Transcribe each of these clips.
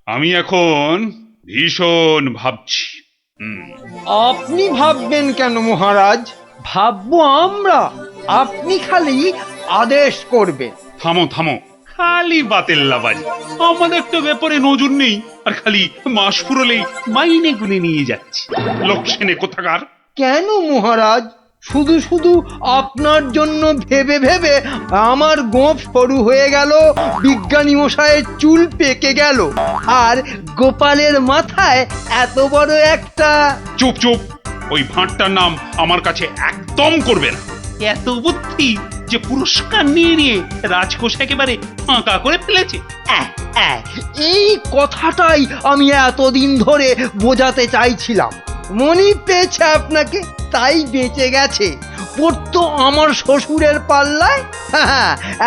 আমি এখন ভীষণ ভাবছি। আপনি ভাববেন কেন মহারাজ? ভাববো আমরা। আপনি খালি আদেশ করবেন। থামো থামো, খালি বাতেল্লাবাজি। আমাদের তো ব্যাপারে নজর নেই, আর খালি মাস ফুরলেই মাইনে গুনে নিয়ে যাচ্ছে। লোকসেনে কোথাকার। কেন মহারাজ? শুধু শুধু আপনার জন্য ভেবে ভেবে আমার গোঁফ সরু হয়ে গেল, বিজ্ঞানী মশাইয়ের চুল পেকে গেল, আর গোপালের মাথায় এত বড় একটা... চুপ চুপ, ওই ভাঁটটার নাম আমার কাছে একদম করবে না। এত বুদ্ধি যে পুরস্কার নিয়ে নিয়ে রাজকোষ একেবারে ফাঁকা করে ফেলেছে। আহ, আহ, এই কথাটাই আমি এতদিন ধরে বোঝাতে চাইছিলাম। মনি পেয়েছে আপনাকে, তাই বেঁচে গেছে। পড়তো আমার শ্বশুরের পাল্লায়,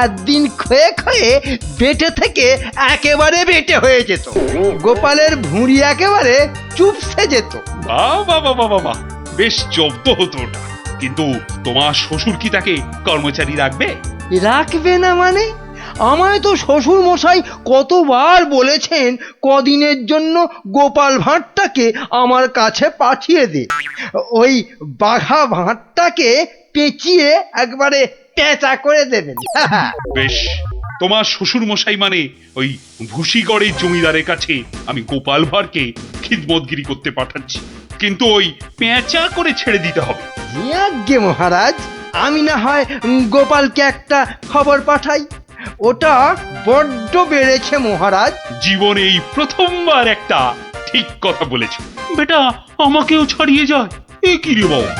একদিন ক্ষয়ে ক্ষয়ে বেটে থেকে একেবারে বেটে হয়ে যেত। গোপালের ভুঁড়ি একেবারে চুপসে যেত। বাহ বাহ বাহ বাহ বাহ, বেশ জব্দ হতো ওটা। কিন্তু তোমার শ্বশুর কি তাকে কর্মচারী রাখবে? রাখবে না মানে? আমায় তো শ্বশুর মশাই কতবার বলেছেন কদিনের জন্য গোপাল ভাঁড়টাকে আমার কাছে পাঠিয়ে দে। ওই বাঘা ভাঁড়টাকে পেঁচিয়ে একবারে পেঁচা করে দেবেন। বেশ, তোমার শ্বশুর মশাই মানে ওই ভুসিগড়ের জমিদারের কাছে আমি গোপাল ভাঁড়কে খিদমতগিরি করতে পাঠাচ্ছি, কিন্তু ওই পেঁচা করে ছেড়ে দিতে হবে। আজ্ঞে মহারাজ, আমি না হয় গোপালকে একটা খবর পাঠাই। ওটা বড্ড বেড়েছে মহারাজ। জীবনে এই প্রথমবার একটা ঠিক কথা বলেছে। বেটা আমাকেও ছাড়িয়ে যায়, এ কি রে বাবা।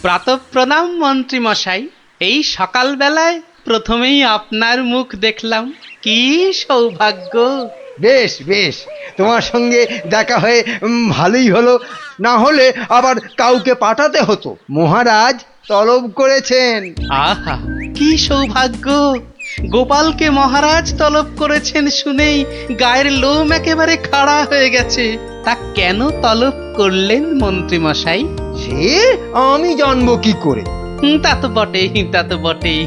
প্রাতঃপ্রণাম মন্ত্রী মশাই। এই সকালবেলায় প্রথমেই আপনার মুখ দেখলাম, কি সৌভাগ্য। বেশ বেশ, তোমার সঙ্গে দেখা হয়ে ভালোই হলো। না হলে আবার কাউকে পাঠাতে হতো। মহারাজ তলব করেছেন। আহা, কি সৌভাগ্য। গোপালকে মহারাজ তলব করেছেন শুনেই গায়ের লোম একেবারে খাড়া হয়ে গেছে। তা কেন তলব করলেন মন্ত্রী মশাই? সে আমি জানবো কি করে? তা তো বটেই, তা তো বটেই।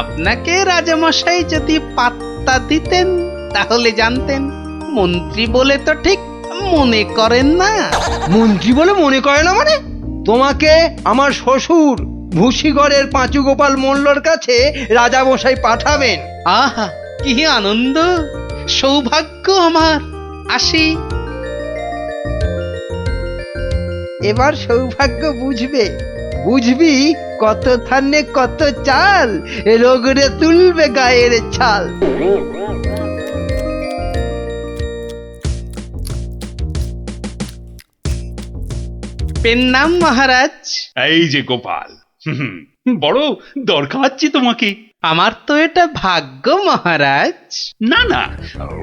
আপনাকে রাজামশাই যদি পাত্তা দিতেন তাহলে জানতেন। মন্ত্রী বলে তো ঠিক মনে করেন না। মন্ত্রী বলে মনে করে না মানে? তোমাকে আমার শ্বশুর ভুসিগড়ের পাঁচু গোপাল মোল্লর কাছে রাজামশাই পাঠাবেন। আহা, কি আনন্দ, সৌভাগ্য আমার। আসি। এবার সৌভাগ্য বুঝবে। বুঝবি কত ধানে কত চাল, রোগরে তুলবে গায়ের ছাল। পেন নাম মহারাজ। এই যে গোপাল, বড় দরকার আছে তোমাকে। আমার তো এটা ভাগ্য মহারাজ। না না,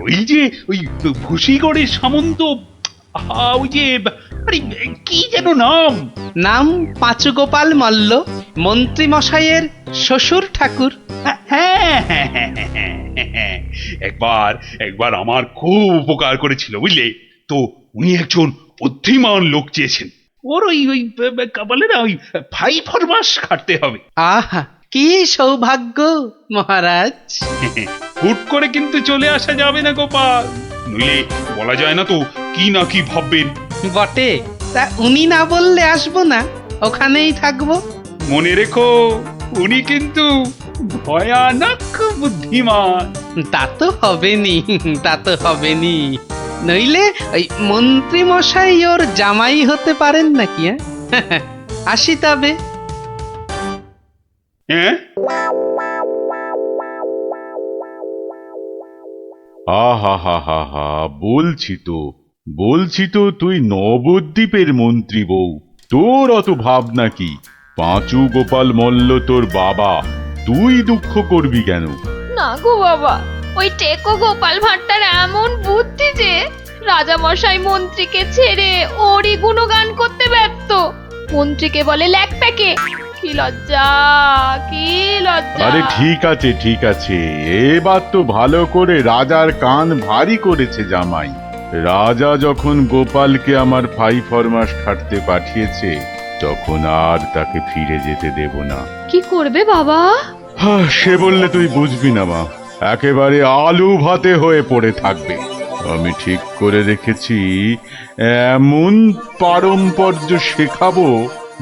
ওই যে ওই ভুসিগড়ের সামন্ত, ওই যে আরে কি যেন নাম। নাম পাঁচু গোপাল মল্ল, মন্ত্রী মশাইয়ের শ্বশুর ঠাকুর। হ্যাঁ হ্যাঁ হ্যাঁ হ্যাঁ হ্যাঁ, হ্যাঁ। একবার একবার আমার খুব উপকার করেছিল বুঝলে তো। উনি একজন বুদ্ধিমান লোক চেয়েছেন। ওর ওই ওই বলে না, ওই 5 মাস খাটতে হবে। আহা, কি সৌভাগ্য মহারাজ। হুট করে কিন্তু চলে আসা যাবে না গোপাল, নইলে বলা যায় না তো কি না কি ভাববেন। বটে, তা উনি না বললে আসবো না, ওখানেই থাকবো। মনে রেখো, উনি কিন্তু ভয়ানক বুদ্ধিমান। তা তো হবেনি, তা তো হবেনি। নইলে ওই মন্ত্রী মশাই ওর জামাই হতে পারেন নাকি? আসি তবে। হ্যাঁ, আহা হা হা হা, বলছি তো তুই নবদ্বীপের মন্ত্রী বউ, তোর অত ভাবনা কি? পাঁচু গোপাল মল্ল তোর বাবা, তুই দুঃখ করবি কেন? না গো বাবা, ওই টেকো গোপাল ভাঁড়টার এমন বুদ্ধি যে রাজামশাই মন্ত্রীকে ছেড়ে ওরই গুণগান করতে ব্যস্ত। মন্ত্রীকে বলে ল্যাকপ্যাকে। কি লজ্জা, কি লজ্জা। আরে ঠিক আছে, এবার তো ভালো করে রাজার কান ভারী করেছে জামাই। রাজা যখন গোপালকে আমার 5 মাস খাটতে পাঠিয়েছে, তখন আর তাকে ফিরে যেতে দেব না। কি করবে বাবা? সে বললে তুই বুঝবি না মা, একেবারে আলু ভাতে হয়ে পড়ে থাকবে। আমি ঠিক করে রেখেছি, এমন পারম্পর্য শেখাবো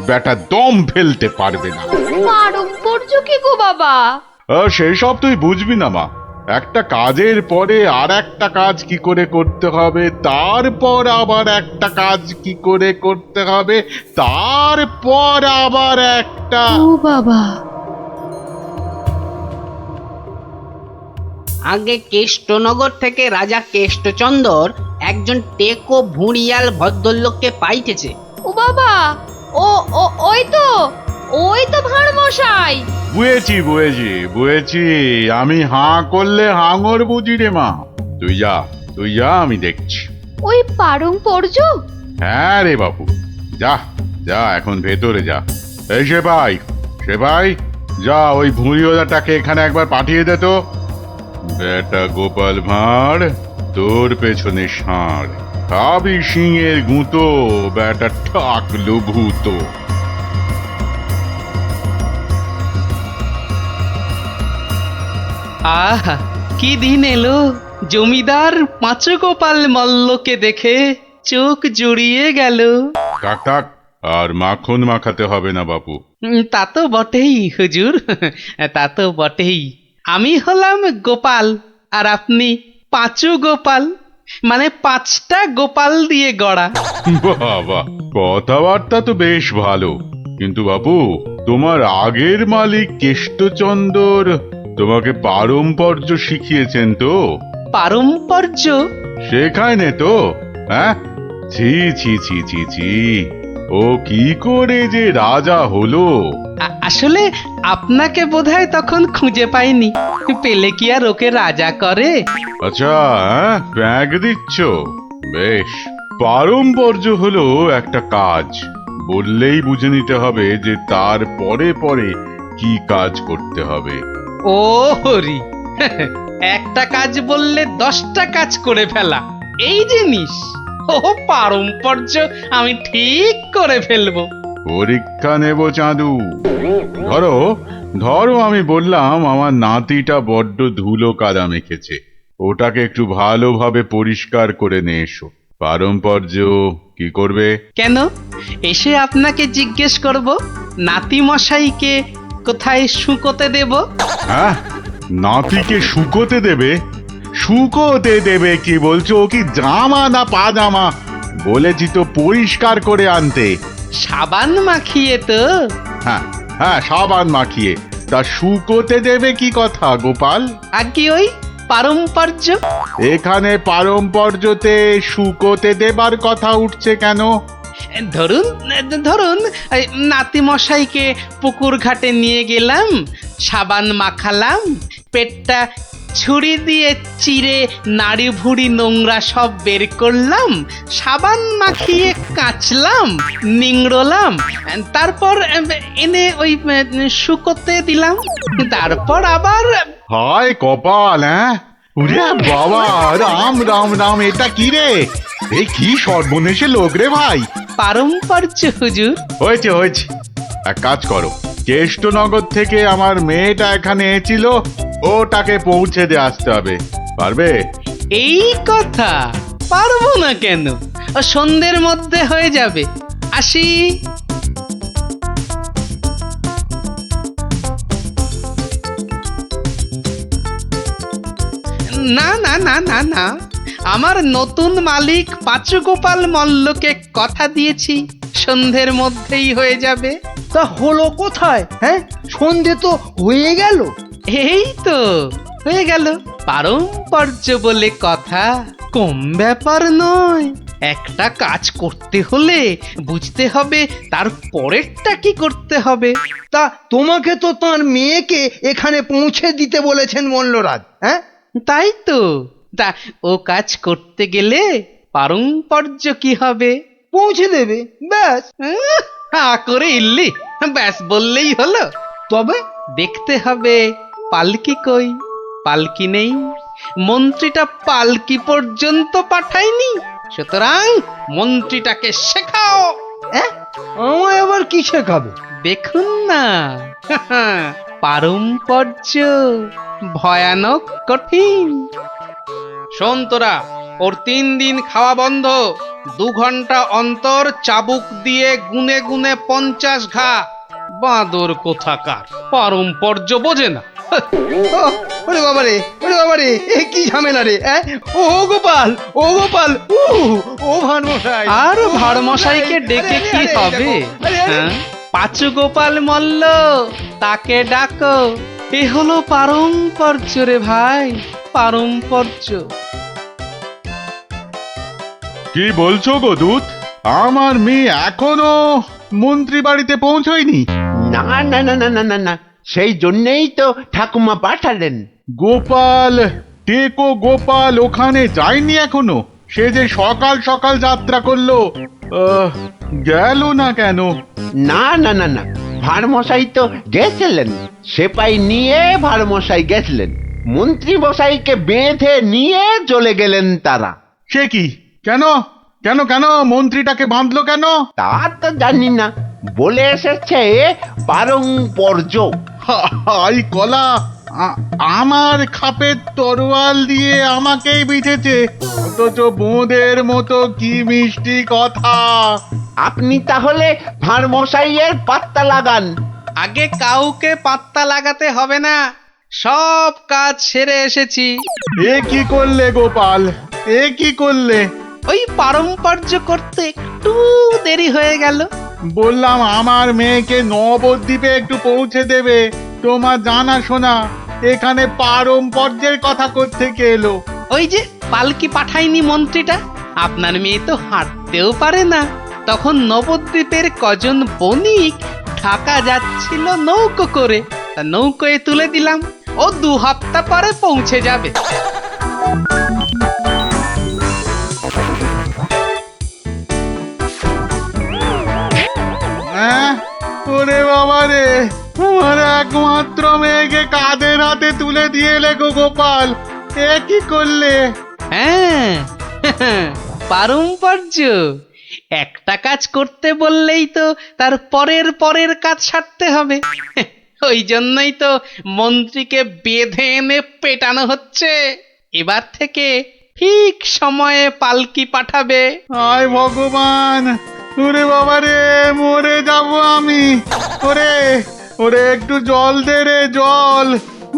বেটা দম ফেলতে পারবে না। পারম্পর্য কি গো বাবা? সেই সব তুই বুঝবি না মা। একটা কাজের পরে আর একটা কাজ কি করে করতে হবে, তারপর আবার একটা কাজ কি করে করতে হবে, তারপর আবার একটা। ও বাবা, আগে কেষ্টনগর থেকে রাজা কেষ্টচন্দর একজন টেকো ভুঁড়িয়াল ভদ্রলোককে পাইতেছে। ও বাবা, ও ও ওই তো ভাঁড় মশাই। বুঝেছি বুঝেছি বুঝেছি, আমি হাঁ করলে হাঙর বুঝি রে মা। তুই যা আমি দেখছি। ওই পারম্পর্য? হ্যাঁ রে বাবু, যা যা এখন ভেতরে যা। এই সেপাই যা, ওই ভুঁড়িওয়ালাটাকে এখানে একবার পাঠিয়ে দে তো। বেটা গোপাল ভাঁড়, তোর পেছনে ষাঁড়, খাবি সিংয়ের গুঁতো, বেটা ঠাকলু ভূত। আহা, কি দিন এলো! জমিদার পাঁচগোপাল মল্লকে দেখে চোখ জুড়িয়ে গেল। থাক, আর মাখন মাখাতে হবে না বাপু। তা তো বটেই হুজুর, তা তো বটেই। আমি হলাম গোপাল, আর আপনি পাঁচু গোপাল, মানে 5টা গোপাল দিয়ে গড়া। বাবা, কথাবার্তা তো বেশ ভালো, কিন্তু বাপু, তোমার আগের মালিক কেষ্টচন্দর তোমাকে পারম্পর্য শিখিয়েছেন তো? পারম্পর্য? শেখায় নে তো? হ্যাঁ, ছি ছি ছি ছি ছি, ও কি করে যে রাজা হলো? আসলে আপনাকে বোধহয় তখন খুঁজে পাইনি, পেলে কি আর ওকে রাজা করে? আচ্ছা, ব্যাগ দিচ্ছ? বেশ। পারম্পর্য হলো একটা কাজ, বললেই বুঝে নিতে হবে যে তার পরে পরে কি কাজ করতে হবে। ও হরি, একটা কাজ বললে 10টা কাজ করে ফেলা, এই জিনিস। ও পারম্পর্য আমি ঠিক করে ফেলবো। পরীক্ষা নেব চাঁদু। ধরো আমি বললাম আমার নাতিটা বড্ড ধুলো কাদা মেখেছে, ওটাকে একটু ভালোভাবে পরিষ্কার করে নিয়ে এসো। পারম্পর্য কি করবে? কেন, এসে আপনাকে জিজ্ঞেস করব নাতি মশাইকে কোথায় শুকোতে দেব? হ্যাঁ, নাতিকে শুকোতে দেবে? শুকোতে দেবে কি বলছো? ও কি জামা না পাজামা? বলেছি তো পরিষ্কার করে আনতে। সাবান মাখিয়ে তো? হ্যাঁ, সাবান মাখিয়ে। তা শুকোতে দেবে কি কথা গোপাল? আর কি ওই পারম্পর্য? এখানে পারম্পর্যতে শুকোতে দেবার কথা উঠছে কেন? ধরুন এই নাতি মশাইকে পুকুর ঘাটে নিয়ে গেলাম, সাবান মাখালাম, পেটটা ছুরি দিয়ে চিরে নাড়ি ভুড়ি নোংরা সব বের করলাম, সাবান মাখিয়ে কাচলাম, নিংড়লাম, তারপর এনে ওই শুকোতে দিলাম, তারপর আবার। হায় কপাল! ওরে বাবা, রাম রাম রাম, এটা কি রে? এই কি সর্বনেশে লোক রে ভাই! পারম্পর্য হুজুর। হয়েছে, এক কাজ করো, কেষ্টনগর থেকে আমার মেয়েটা এখানে এসেছিল, ওটাকে পৌঁছে দিয়ে আসতে হবে। পারবে? এই কথা, পারবো না কেন? ও সন্ধ্যের মধ্যে হয়ে যাবে। আসি। না না না না না, আমার নতুন মালিক পাঁচুগোপাল মল্লকে কথা দিয়েছি সন্ধ্যের মধ্যেই হয়ে যাবে। তা হলো কোথায়? সন্ধে তো হয়ে গেল। এই তো হয়ে গেল। পারম্পর্য বলে কথা, কম ব্যাপার নয়। একটা কাজ করতে হলে বুঝতে হবে তার পরেরটা কি করতে হবে। তা তোমাকে তো তার মেয়েকে এখানে পৌঁছে দিতে বলেছেন মল্লরাজ। তাই তো, তা ও কাজ করতে গেলে পারম্পর্য কি হবে? পৌঁছে দেবে, ব্যাস। হা করে ইল্লি, ব্যাস বললেই হলো। তবে দেখতে হবে পালকি কই। পালকি নেই, মন্ত্রীটা পালকি পর্যন্ত পাঠায়নি, সুতরাং মন্ত্রীটাকে শেখাও। আমায় আবার কি শেখাবে? দেখুন না, পারম্পর্য ভয়ানক কঠিন। শোন তোরা, ওর 3 দিন খাওয়া বন্ধ, 2 ঘন্টা অন্তর চাবুক দিয়ে গুনে গুনে 50 ঘা। বাঁদর কোথাকার, পারম্পর্য বোঝে না। ও, ওরে বাবারে, ওরে বাবারে, এ কি ঝামেলা রে? ও গোপাল, ও গোপাল, ও ভানমশাই। আর ভাড়মশাইকে ডেকে কি হবে? হ্যাঁ? পাঁচু গোপাল মল্ল, তাকে ডাকো। এ হলো পারম্পর্য রে ভাই, পারম্পর্য। কি বলছো গো দূত? আমার মেয়ে এখনো মন্ত্রী বাড়িতে পৌঁছয়নি? না না না না না না না, সেই জন্যেই তো ঠাকুমা পাঠালেন। গোপাল, টেকো গোপাল ওখানে যায়নি এখনো? সে যে সকাল সকাল যাত্রা করলো, গেল না কেন? না না না না, ভাড়মশাই তো গেছিলেন, সেপাই নিয়ে ভাড়মশাই গেছিলেন, মন্ত্রী মশাইকে বেঁধে নিয়ে চলে গেলেন তারা। সে কি? কেন কেন কেন মন্ত্রীটাকে বাঁধলো কেন? তা তো জানি না, বলে এসেছে পারম্পর্য। হাই কলা, আমার খাপের তরোয়াল দিয়ে আমাকেই বিঁধেছে, অথচ বোঁদের মতো কি মিষ্টি কথা। আপনি তাহলে ভাড়মশাইয়ের পাত্তা লাগান। আগে কাউকে পাত্তা লাগাতে হবে না, সব কাজ সেরে এসেছি। এ কি করলে গোপাল, এ কি করলে? ওই পারম্পর্য করতে একটু দেরি হয়ে গেল। বললাম আমার মেয়েকে নবদ্বীপে একটু পৌঁছে দেবে, তোমার জানা শোনা এখানে পারম্পর্যের কথা কোত্থেকে এলো? ওই যে পালকি পাঠায়নি মন্ত্রীটা, আপনার মেয়ে তো হাঁটতেও পারে না। তখন নবদ্বীপের কজন বণিক ঢাকা যাচ্ছিল নৌকো করে, তা নৌকোয় তুলে দিলাম, ও 2 হপ্তাহ পরে পৌঁছে যাবে। হ্যাঁ, ওরে বাবা রে, আমার একমাত্র মেয়েকে কাঁধের হাতে তুলে দিয়ে এলে গো গোপাল, এ কি করলে? হ্যাঁ, পারম্পর্য। একটা কাজ করতে বললেই তো তার পরের পরের কাজ সারতে হবে। ওই জন্যই তো মন্ত্রীকে বেঁধে এনে পেটানো হচ্ছে। এবার থেকে ঠিক সময়ে পালকি পাঠাবে। হায় ভগবান, ওরে বাবা রে, মরে যাব আমি। ওরে ওরে, একটু জল দে রে, জল।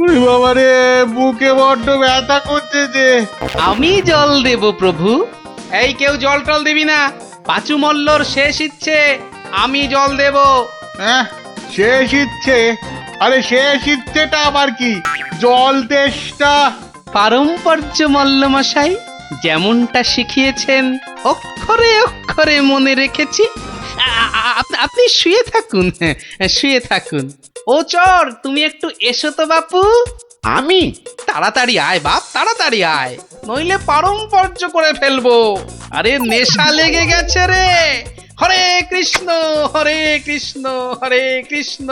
ওরে বাবা রে, বুকে বড্ড ব্যথা করছে যে। আমি জল দেব প্রভু। এই কেউ জল টল দিবি না, পাঁচু মল্লর শেষ ইচ্ছে, আমি জল দেব। হ্যাঁ, শেষ ইচ্ছে? আরে শেষ ইচ্ছেটা আবার কি? জল তেষ্টা। পারম্পর্য মল্লমশাই, যেমনটা শিখিয়েছেন অক্ষরে অক্ষরে মনে রেখেছি। আপনি শুয়ে থাকুন, শুয়ে থাকুন। ও চর, তুমি একটু এসো তো বাপু। আমি? তাড়াতাড়ি আয় বাপ, তাড়াতাড়ি আয়, নইলে পারম্পর্য করে ফেলবো। আরে নেশা লেগে গেছে রে। হরে কৃষ্ণ, হরে কৃষ্ণ, হরে কৃষ্ণ।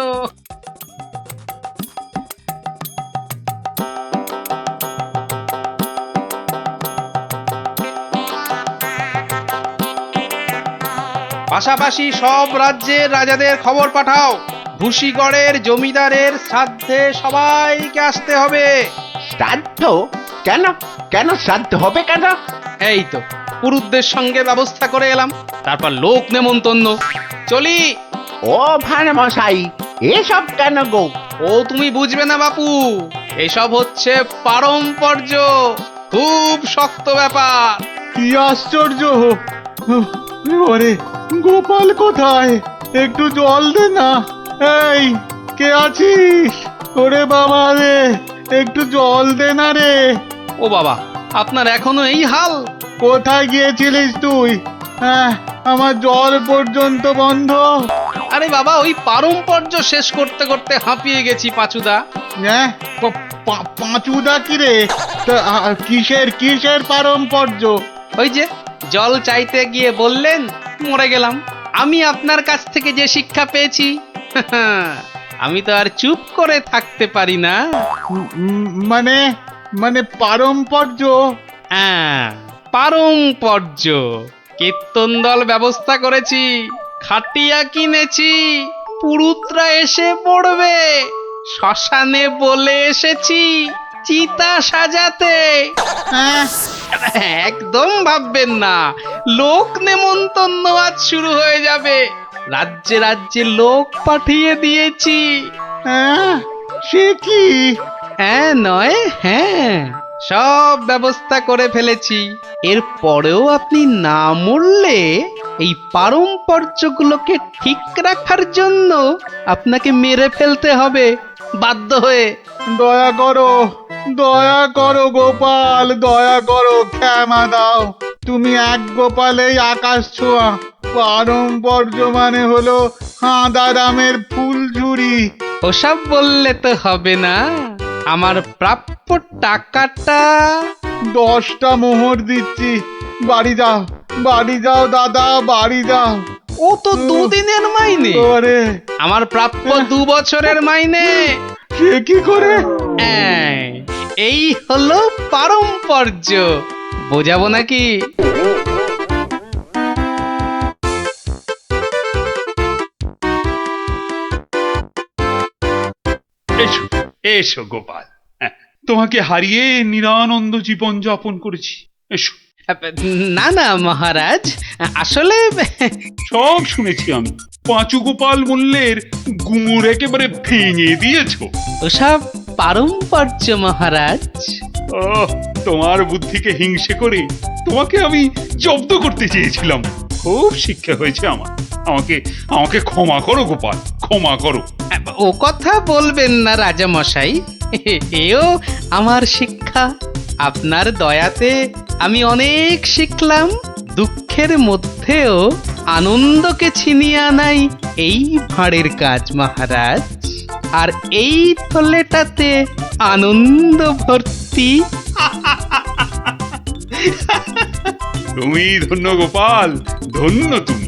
পাশাপাশি সব রাজ্যের রাজাদের খবর পাঠাও, ভুসিগড়ের জমিদারের শ্রাদ্ধে সবাইকে আসতে হবে। শ্রাদ্ধ? কেন কেন শ্রাদ্ধ হবে কেন? এই তো পুরুতদের সঙ্গে ব্যবস্থা করে এলাম, তারপর লোক নেমন্তন্ন। চলি। ও ভাড়মশাই, এসব কেন গো? ও তুমি বুঝবে না বাপু, এসব হচ্ছে পারম্পর্য, খুব শক্ত ব্যাপার। কি আশ্চর্য! ওরে গোপাল কোথায়? একটু জল দে না। এই, কে আছিস? ওরে বাবা রে, একটু জল দে না রে। ও বাবা, আপনার এখনো এই হাল? কোথায় গিয়েছিলিস তুই? হ্যাঁ, আমার জল পর্যন্ত বন্ধ। আরে বাবা, ওই পারম্পর্য শেষ করতে করতে হাঁপিয়ে গেছি পাঁচুদা। হ্যাঁ, পাঁচুদা কি রে? তা, কিসের কিসের পারম্পর্য? ওই যে জল চাইতে গিয়ে বললেন, মরে গেলাম। আমি আপনার কাছ থেকে যে শিক্ষা পেয়েছি, আমি তো আর চুপ করে থাকতে পারি না। মানে মানে পারম্পর্য? হ্যাঁ, পারম্পর্য। কীর্তন দল ব্যবস্থা করেছি, খাটিয়া কিনেছি, পুরুতরা এসে পড়বে। শ্মশানে বলে এসেছি চিতা সাজাতে। একদম ভাববেন না, লোক নেমন্তন্ন আজ শুরু হয়ে যাবে। রাজ্যে রাজ্যে লোক পাঠিয়ে দিয়েছি। হ্যাঁ, সে কি? হ্যাঁ নয় হ্যাঁ, সব ব্যবস্থা করে ফেলেছি। এর পরেও আপনি না মরলে এই পারম্পর্যগুলোকে ঠিক রাখার জন্য আপনাকে মেরে ফেলতে হবে বাধ্য হয়ে। দয়া করো গোপাল, দয়া করো, ক্ষমা দাও। তুমি এক গোপালেই আকাশ ছোঁয়া। পারম্পর্য মানে হলো হাঁদারামের ফুলঝুরি। ওসব বললে তো হবে না। আমার প্রাপ্য টাকাটা 10টা মোহর দিচ্ছি। বাড়ি যাও দাদা, বাড়ি যাও। ও তো দুদিনের মাইনে। ওরে, আমার প্রাপ্য 2 বছরের মাইনে। সে কি করে? এই হলো পারম্পর্য, বোঝাবো নাকি? এসো এসো গোপাল, হ্যাঁ, তোমাকে হারিয়ে নিরানন্দ জীবন যাপন করেছি। এসো। না না মহারাজ, আসলে সব শুনেছি আমি। পাঁচু গোপাল মূল্যের গুমুর একেবারে ভেঙে দিয়েছো। ওসব পারম্পর্য মহারাজ। ও, তোমার বুদ্ধিকে হিংসে করে তোমাকে আমি জব্দ করতে চেয়েছিলাম। খুব শিক্ষা হয়েছে আমার। আমাকে ক্ষমা করো গোপাল, ক্ষমা করো। ও কথা বলবেন না রাজা মশাই, এও আমার শিক্ষা। আপনার দয়াতে আমি অনেক শিখলাম। দুঃখের মধ্যেও আনন্দকে ছিনিয়ে আনাই এই ভাঁড়ের কাজ মহারাজ। আর এই থলেটাতে আনন্দ ভর্তি। তুমি ধন্য গোপাল, ধন্য তুমি।